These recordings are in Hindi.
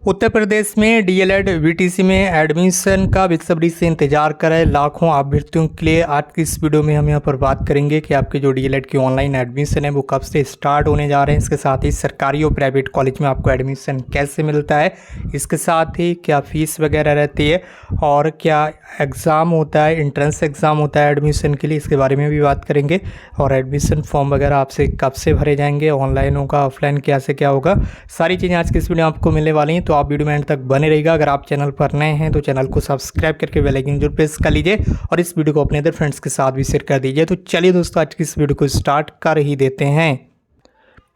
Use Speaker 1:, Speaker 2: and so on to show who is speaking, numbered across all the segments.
Speaker 1: उत्तर प्रदेश में डीएलएड वीटीसी में एडमिशन का बेसब्री से इंतजार कर रहे लाखों अभ्यर्थियों के लिए आज की इस वीडियो में हम यहाँ पर बात करेंगे कि आपके जो डीएलएड की ऑनलाइन एडमिशन है वो कब से स्टार्ट होने जा रहे हैं। इसके साथ ही सरकारी और प्राइवेट कॉलेज में आपको एडमिशन कैसे मिलता है, इसके साथ ही क्या फ़ीस वगैरह रहती है और क्या एग्ज़ाम होता है, एंट्रेंस एग्ज़ाम होता है एडमिशन के लिए, इसके बारे में भी बात करेंगे। और एडमिशन फॉर्म वगैरह आपसे कब से भरे जाएंगे, ऑनलाइन होगा ऑफलाइन, क्या से क्या होगा, सारी चीज़ें आज की इस वीडियो में आपको मिलने वाली हैं। तो आप वीडियो में एंड तक बने रहिएगा। अगर आप चैनल पर नए हैं तो चैनल को सब्सक्राइब करके बेल आइकन जरूर प्रेस कर लीजिए और इस वीडियो को अपने अदर फ्रेंड्स के साथ भी शेयर कर दीजिए। तो चलिए दोस्तों, आज की इस वीडियो को स्टार्ट कर ही देते हैं।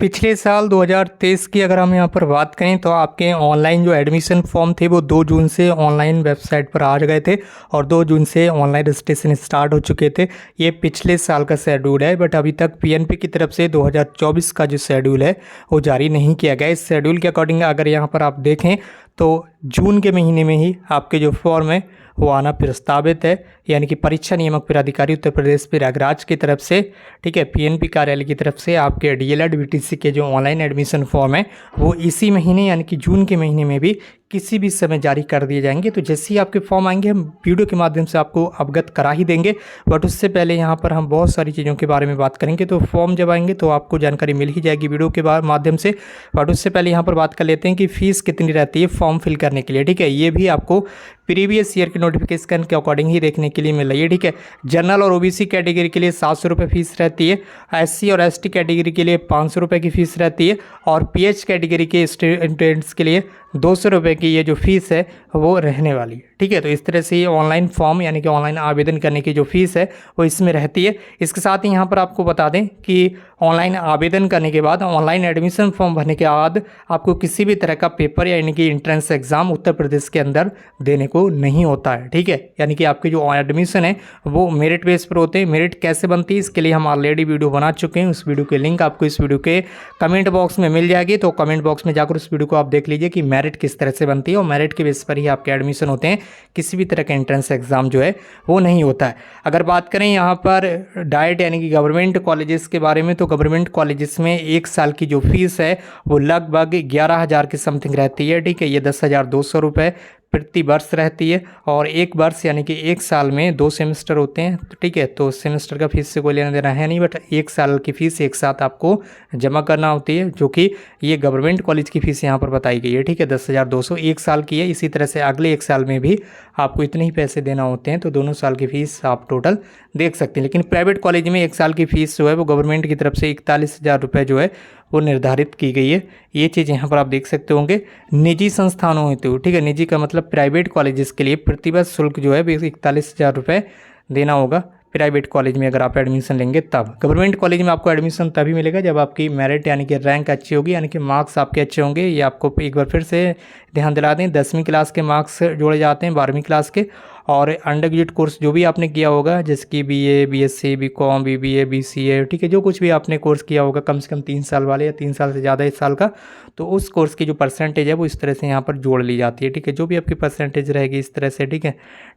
Speaker 1: पिछले साल 2023 की अगर हम यहाँ पर बात करें तो आपके ऑनलाइन जो एडमिशन फॉर्म थे वो 2 जून से ऑनलाइन वेबसाइट पर आ गए थे और 2 जून से ऑनलाइन रजिस्ट्रेशन स्टार्ट हो चुके थे। ये पिछले साल का शेड्यूल है, बट अभी तक पीएनपी की तरफ से 2024 का जो शेड्यूल है वो जारी नहीं किया गया। इस शेड्यूल के अकॉर्डिंग अगर यहाँ पर आप देखें तो जून के महीने में ही आपके जो फॉर्म है वो आना प्रस्तावित है, यानी कि परीक्षा नियामक प्राधिकारी उत्तर प्रदेश प्रयागराज की तरफ से, ठीक है, पीएनपी कार्यालय की तरफ से आपके डीएलएड वीटीसी के जो ऑनलाइन एडमिशन फॉर्म है वो इसी महीने यानी कि जून के महीने में भी किसी भी समय जारी कर दिए जाएंगे। तो जैसे ही आपके फॉर्म आएंगे हम वीडियो के माध्यम से आपको अवगत करा ही देंगे, बट उससे पहले यहाँ पर हम बहुत सारी चीज़ों के बारे में बात करेंगे। तो फॉर्म जब आएंगे तो आपको जानकारी मिल ही जाएगी वीडियो के माध्यम से, बट उससे पहले यहाँ पर बात कर लेते हैं कि फ़ीस कितनी रहती है फॉर्म फिल करने के लिए। ठीक है, ये भी आपको प्रीवियस ईयर के नोटिफिकेशन के अकॉर्डिंग ही देखने के लिए मिल रही है। ठीक है, जनरल और ओबीसी कैटेगरी के लिए 700 रुपये फीस रहती है, एससी और एसटी कैटेगरी के लिए 500 रुपये की फ़ीस रहती है और पीएच कैटेगरी के स्टूडेंट्स के लिए 200 रुपये की ये जो फ़ीस है वो रहने वाली है। ठीक है, तो इस तरह से ये ऑनलाइन फॉर्म यानी कि ऑनलाइन आवेदन करने की जो फ़ीस है वो इसमें रहती है। इसके साथ ही यहाँ पर आपको बता दें कि ऑनलाइन आवेदन करने के बाद, ऑनलाइन एडमिशन फॉर्म भरने के बाद आपको किसी भी तरह का पेपर यानी कि एंट्रेंस एग्ज़ाम उत्तर प्रदेश के अंदर देने को नहीं होता है। ठीक है, यानी कि आपके जो एडमिशन है वो मेरिट बेस पर होते हैं। मेरिट कैसे बनती है इसके लिए हम ऑलरेडी वीडियो बना चुके हैं, उस वीडियो के लिंक आपको इस वीडियो के कमेंट बॉक्स में मिल जाएगी। तो कमेंट बॉक्स में जाकर उस वीडियो को आप देख लीजिए कि मेरिट किस तरह से बनती है और मेरिट के बेस पर ही आपके एडमिशन होते हैं, किसी भी तरह का एंट्रेंस एग्ज़ाम जो है वो नहीं होता है। अगर बात करें यहाँ पर डाइट यानी कि गवर्नमेंट कॉलेजेस के बारे में, तो गवर्नमेंट कॉलेजेस में 1 साल की जो फीस है वो लगभग 11,000 के समथिंग रहती है। ठीक है, ये 10,200 रुपये प्रति वर्ष रहती है और एक वर्ष यानी कि 1 साल में 2 सेमेस्टर होते हैं। तो ठीक है, तो सेमेस्टर का फीस से कोई लेना देना है नहीं, बट 1 साल की फ़ीस एक साथ आपको जमा करना होती है, जो कि ये गवर्नमेंट कॉलेज की फ़ीस यहाँ पर बताई गई है। ठीक है, 10,200 1 साल की है। इसी तरह से अगले 1 साल में भी आपको इतने ही पैसे देना होते हैं, तो दोनों साल की फ़ीस आप टोटल देख सकते हैं। लेकिन प्राइवेट कॉलेज में 1 साल की फ़ीस जो है वो गवर्नमेंट की तरफ से 41,000 रुपये जो है वो निर्धारित की गई है। ये चीज़ यहाँ पर आप देख सकते होंगे। निजी संस्थानों हेतु, ठीक है, निजी का मतलब प्राइवेट कॉलेजेस के लिए प्रतिवर्ष शुल्क जो है 41,000 रुपये देना होगा प्राइवेट कॉलेज में अगर आप एडमिशन लेंगे तब। गवर्नमेंट कॉलेज में आपको एडमिशन तभी मिलेगा जब आपकी मेरिट यानी कि रैंक अच्छी होगी, यानी कि मार्क्स आपके अच्छे होंगे। ये आपको एक बार फिर से ध्यान दिला दें, 10वीं क्लास के मार्क्स जोड़े जाते हैं 12वीं क्लास के, और अंडर ग्रेजुएट कोर्स जो भी आपने किया होगा जैसे कि BA, BSc, BCom, BBA, BCA, ठीक है, जो कुछ भी आपने कोर्स किया होगा कम से कम 3 साल वाले या 3 साल से ज़्यादा 1 साल का, तो उस कोर्स की जो परसेंटेज है वो इस तरह से यहाँ पर जोड़ ली जाती है। ठीक है, जो भी आपकी परसेंटेज रहेगी इस तरह से। ठीक है,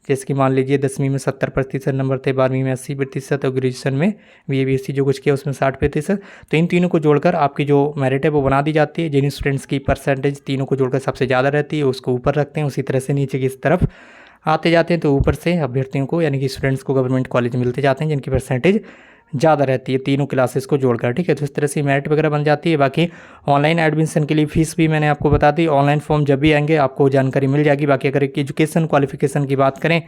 Speaker 1: जैसे कि मान लीजिए 10वीं में 70% नंबर थे, 12वीं में 80% और ग्रेजुएशन में बीए, बीएससी जो कुछ किया उसमें 60%, तो इन तीनों को जोड़कर आपकी जो मेरिट है वो बना दी जाती है। जिन स्टूडेंट्स की परसेंटेज तीनों को जोड़कर सबसे ज़्यादा रहती है उसको ऊपर रखते हैं, उसी तरह से नीचे की इस तरफ आते जाते हैं, तो ऊपर से अभ्यर्थियों को यानी कि स्टूडेंट्स को गवर्नमेंट कॉलेज मिलते जाते हैं जिनकी परसेंटेज ज़्यादा रहती है तीनों क्लासेस को जोड़कर। ठीक है, तो इस तरह से मेरिट वगैरह बन जाती है। बाकी ऑनलाइन एडमिशन के लिए फ़ीस भी मैंने आपको बता दी, ऑनलाइन फॉर्म जब भी आएंगे आपको जानकारी मिल जाएगी। बाकी अगर एजुकेशन क्वालिफिकेशन की बात करें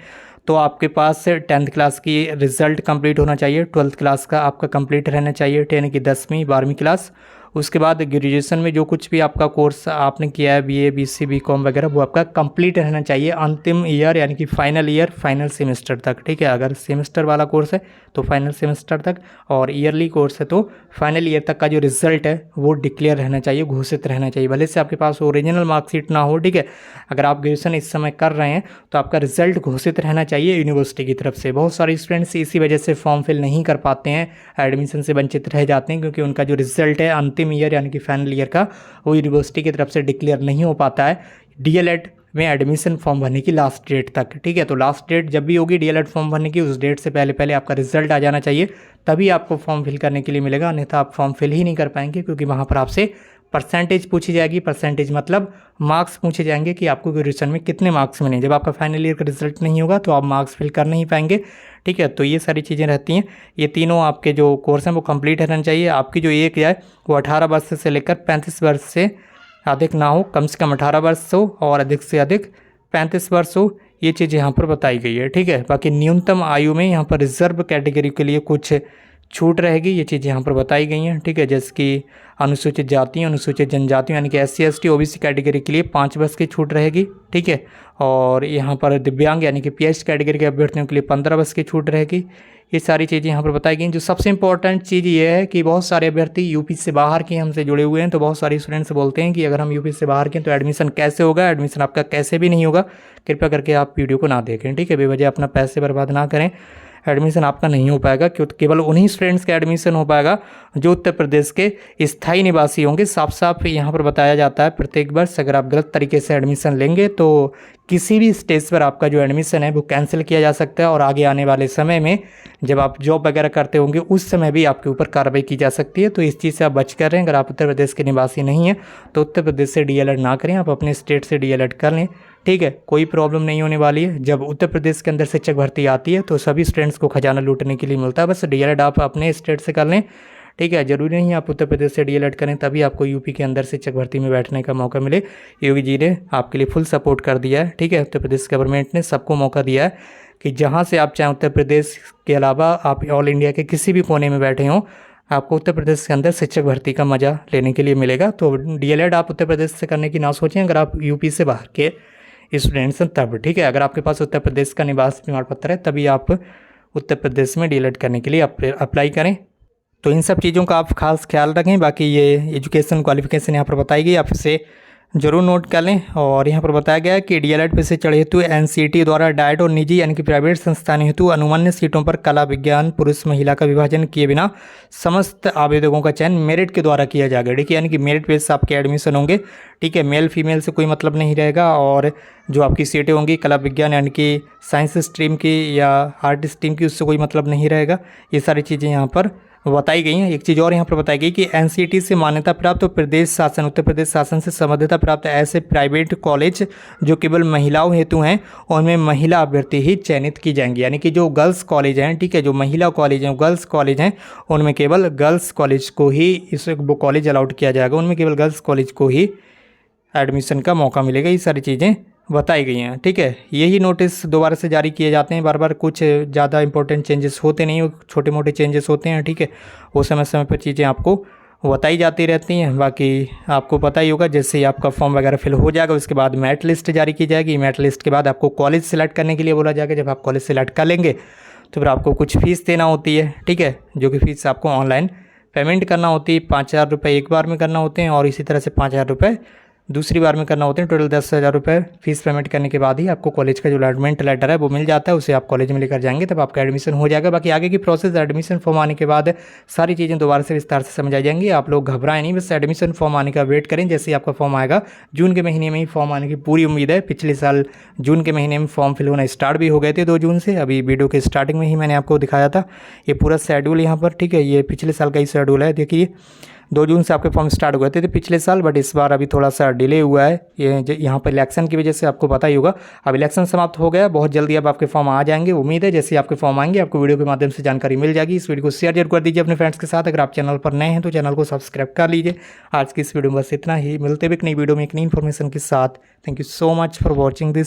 Speaker 1: तो आपके पास 10th क्लास की रिजल्ट कंप्लीट होना चाहिए, 12th क्लास का आपका कंप्लीट रहना चाहिए, यानी कि 10वीं 12वीं क्लास। उसके बाद ग्रेजुएशन में जो कुछ भी आपका कोर्स आपने किया है, बीए, बीसी, बीकॉम वगैरह, वो आपका कंप्लीट रहना चाहिए अंतिम ईयर यानी कि फाइनल ईयर, फाइनल सेमेस्टर तक। ठीक है, अगर सेमेस्टर वाला कोर्स है तो फाइनल सेमेस्टर तक, और ईयरली कोर्स है तो फाइनल ईयर तक का जो रिजल्ट है वो डिक्लेयर रहना चाहिए, घोषित रहना चाहिए। भले से आपके पास ओरिजिनल मार्कशीट ना हो, ठीक है, अगर आप ग्रेजुएशन इस समय कर रहे हैं तो आपका रिजल्ट घोषित रहना चाहिए यूनिवर्सिटी की तरफ से। बहुत सारे स्टूडेंट्स इसी वजह से फॉर्म फिल नहीं कर पाते हैं, एडमिशन से वंचित रह जाते हैं, क्योंकि उनका जो रिजल्ट है अंतिम ईयर यानी कि फाइनल ईयर का वो यूनिवर्सिटी की तरफ से डिक्लेयर नहीं हो पाता है डीएलएड में एडमिशन फॉर्म भरने की लास्ट डेट तक। ठीक है, तो लास्ट डेट जब भी होगी डीएलएड फॉर्म भरने की, उस डेट से पहले पहले आपका रिजल्ट आ जाना चाहिए, तभी आपको फॉर्म फिल करने के लिए मिलेगा, अन्यथा आप फॉर्म फिल ही नहीं कर पाएंगे, क्योंकि वहाँ पर आपसे परसेंटेज पूछी जाएगी। परसेंटेज मतलब मार्क्स पूछे जाएंगे कि आपको ग्रेजुएशन में कितने मार्क्स मिले। जब आपका फाइनल ईयर का रिजल्ट नहीं होगा तो आप मार्क्स फिल कर नहीं पाएंगे, ठीक है। तो ये सारी चीज़ें रहती हैं। ये तीनों आपके जो कोर्स हैं वो कंप्लीट रहना चाहिए। आपकी जो एज है वो 18 वर्ष से लेकर 35 वर्ष से अधिक ना हो, कम से कम 18 वर्ष हो और अधिक से अधिक 35 वर्ष हो। ये चीज़ यहाँ पर बताई गई है, ठीक है। बाकी न्यूनतम आयु में यहाँ पर रिजर्व कैटेगरी के लिए कुछ छूट रहेगी, ये चीज़ यहाँ पर बताई गई हैं, ठीक है। जैसे कि अनुसूचित जातियों, अनुसूचित जनजातियों यानी कि SC ST OBC कैटेगरी के लिए 5 वर्ष की छूट रहेगी, ठीक है। और यहाँ पर दिव्यांग यानी कि PH कैटेगरी के अभ्यर्थियों के लिए 15 वर्ष की छूट रहेगी। ये सारी चीज़ें यहाँ पर बताई गई। जो सबसे इंपॉर्टेंट चीज़ ये है कि बहुत सारे अभ्यर्थी यूपी से बाहर के हमसे जुड़े हुए हैं, तो बहुत सारे स्टूडेंट्स बोलते हैं कि अगर हम यूपी से बाहर के तो एडमिशन कैसे होगा, एडमिशन आपका कैसे भी नहीं होगा। कृपया करके आप वीडियो को ना देखें, ठीक है। बेवजह अपना पैसे बर्बाद ना करें, एडमिशन आपका नहीं हो पाएगा, क्योंकि केवल उन्हीं स्टूडेंट्स का एडमिशन हो पाएगा जो उत्तर प्रदेश के स्थायी निवासी होंगे। साफ साफ यहाँ पर बताया जाता है प्रत्येक वर्ष अगर आप गलत तरीके से एडमिशन लेंगे तो किसी भी स्टेज पर आपका जो एडमिशन है वो कैंसिल किया जा सकता है और आगे आने वाले समय में जब आप जॉब वगैरह करते होंगे उस समय भी आपके ऊपर कार्रवाई की जा सकती है। तो इस चीज़ से आप बच कर रहें। अगर आप उत्तर प्रदेश के निवासी नहीं हैं तो उत्तर प्रदेश से DLED ना करें, आप अपने स्टेट से DLED कर लें, ठीक है। कोई प्रॉब्लम नहीं होने वाली है। जब उत्तर प्रदेश के अंदर शिक्षक भर्ती आती है तो सभी स्टूडेंट्स को खजाना लूटने के लिए मिलता है। बस DLED आप अपने स्टेट से कर लें, ठीक है। जरूरी नहीं आप उत्तर प्रदेश से DLED करें तभी आपको यूपी के अंदर शिक्षक भर्ती में बैठने का मौका मिले। योगी जी ने आपके लिए फुल सपोर्ट कर दिया है, ठीक है। उत्तर प्रदेश गवर्नमेंट ने सबको मौका दिया है कि जहाँ से आप चाहें उत्तर प्रदेश के अलावा आप ऑल इंडिया के किसी भी कोने में बैठे हों, आपको उत्तर प्रदेश के अंदर शिक्षक भर्ती का मज़ा लेने के लिए मिलेगा। तो DLED आप उत्तर प्रदेश से करने की ना सोचें अगर आप यूपी से बाहर के स्टूडेंट्स हैं तब, ठीक है। अगर आपके पास उत्तर प्रदेश का निवास प्रमाण पत्र है तभी आप उत्तर प्रदेश में DLED करने के लिए अप्लाई करें। तो इन सब चीज़ों का आप खास ख्याल रखें। बाकी ये एजुकेशन क्वालिफिकेशन यहाँ पर बताई गई, आप इसे जरूर नोट कर लें। और यहाँ पर बताया गया है कि DLED पे से चढ़े हेतु NCT द्वारा डाइट और निजी यानी कि प्राइवेट संस्थान हेतु अनुमन्य सीटों पर कला विज्ञान पुरुष महिला का विभाजन किए बिना समस्त आवेदकों का चयन मेरिट के द्वारा किया जाएगा, ठीक है। यानी कि मेरिट बेस से आपके एडमिशन होंगे, ठीक है। मेल फीमेल से कोई मतलब नहीं रहेगा। और जो आपकी सीटें होंगी कला विज्ञान यानी कि साइंस स्ट्रीम की या आर्ट स्ट्रीम की उससे कोई मतलब नहीं रहेगा। ये सारी चीज़ें यहाँ पर बताई गई हैं। एक चीज़ और यहाँ पर बताई गई कि NCT से मान्यता प्राप्त और प्रदेश शासन उत्तर प्रदेश शासन से संबद्धता प्राप्त ऐसे प्राइवेट कॉलेज जो केवल महिलाओं हेतु हैं उनमें महिला अभ्यर्थी ही चयनित की जाएंगी। यानी कि जो गर्ल्स कॉलेज हैं, ठीक है, जो महिला कॉलेज हैं, गर्ल्स कॉलेज हैं, उनमें केवल गर्ल्स कॉलेज को ही इस वो कॉलेज अलाउड किया जाएगा, उनमें केवल गर्ल्स कॉलेज को ही एडमिशन का मौका मिलेगा। ये सारी चीज़ें बताई गई हैं, ठीक है। यही नोटिस दोबारा से जारी किए जाते हैं, बार बार कुछ ज़्यादा इंपॉर्टेंट चेंजेस होते नहीं, छोटे मोटे चेंजेस होते हैं, ठीक है। वो समय समय पर चीज़ें आपको बताई जाती रहती हैं। बाकी आपको पता ही होगा जैसे ही आपका फॉर्म वगैरह फिल हो जाएगा उसके बाद मेरिट लिस्ट जारी की जाएगी। मेरिट लिस्ट के बाद आपको कॉलेज सेलेक्ट करने के लिए बोला जाएगा। जब आप कॉलेज सेलेक्ट कर लेंगे तो फिर आपको कुछ फ़ीस देना होती है, ठीक है, जो कि फ़ीस आपको ऑनलाइन पेमेंट करना होती है। 5,000 रुपये एक बार में करना होते हैं और इसी तरह से 5,000 रुपये दूसरी बार में करना होते हैं। टोटल 10,000 रुपये फीस पेमेंट करने के बाद ही आपको कॉलेज का जो अलॉटमेंट लेटर है वो मिल जाता है, उसे आप कॉलेज में लेकर जाएंगे तब आपका एडमिशन हो जाएगा। बाकी आगे की प्रोसेस एडमिशन फॉर्म आने के बाद सारी चीज़ें दोबारा से विस्तार से समझ आ जाएंगी। आप लोग घबराएं नहीं, बस एडमिशन फॉर्म आने का वेट करें। जैसे ही आपका फॉर्म आएगा जून के महीने में ही फॉर्म आने की पूरी उम्मीद है। पिछले साल जून के महीने में फॉर्म फिल होना स्टार्ट भी हो गए थे 2 जून से। अभी वीडियो के स्टार्टिंग में ही मैंने आपको दिखाया था ये पूरा शेड्यूल यहाँ पर, ठीक है। ये पिछले साल का ही शेड्यूल है, देखिए 2 जून से आपके फॉर्म स्टार्ट हुए थे पिछले साल, बट इस बार अभी थोड़ा सा डिले हुआ है। ये यहाँ पर इलेक्शन की वजह से आपको पता ही होगा। अब इलेक्शन समाप्त हो गया, बहुत जल्दी अब आपके फॉर्म आ जाएंगे। उम्मीद है जैसे आपके फॉर्म आएंगे आपको वीडियो के माध्यम से जानकारी मिल जाएगी। इस वीडियो को शेयर जरूर कर दीजिए अपने फ्रेंड्स के साथ। अगर आप चैनल पर नए हैं तो चैनल को सब्सक्राइब कर लीजिए। आज की इस वीडियो में बस इतना ही, मिलते भी एक नई वीडियो में एक नई इन्फॉर्मेशन के साथ। Thank you so much for watching this.